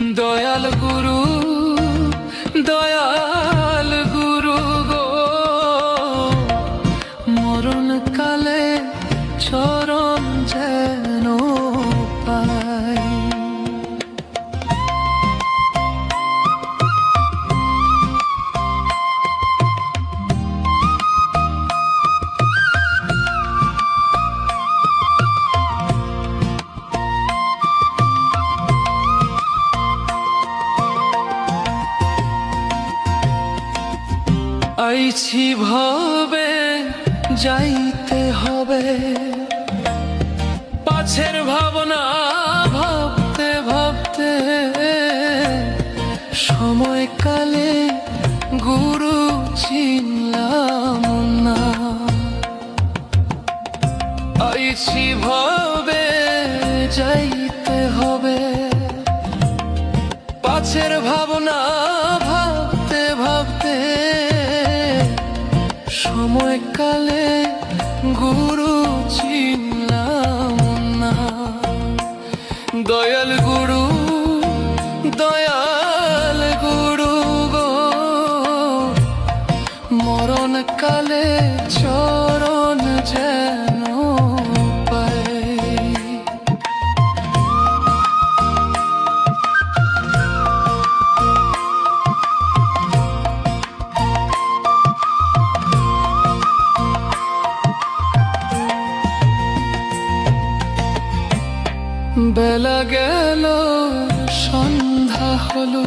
দয়াল গুরু, দয়াল গুরু গো, মরণ কালে চরণ যেন পাই। আইছি ভবে যাইতে হবে, পাছের ভাবনা ভাবতে ভাবতে সময়কালে গুরু চিনলাম না। আইছি ভবে যাইতে হবে, পাছের ভাবনা ভাবতে ভাবতে সময়কালে গুরু চিনলাম না। দয়াল গুরু, দয়াল গুরু গো, মরণ কালে চরণ যেন পাই। বেলা গেল, সন্ধ্যা হলো,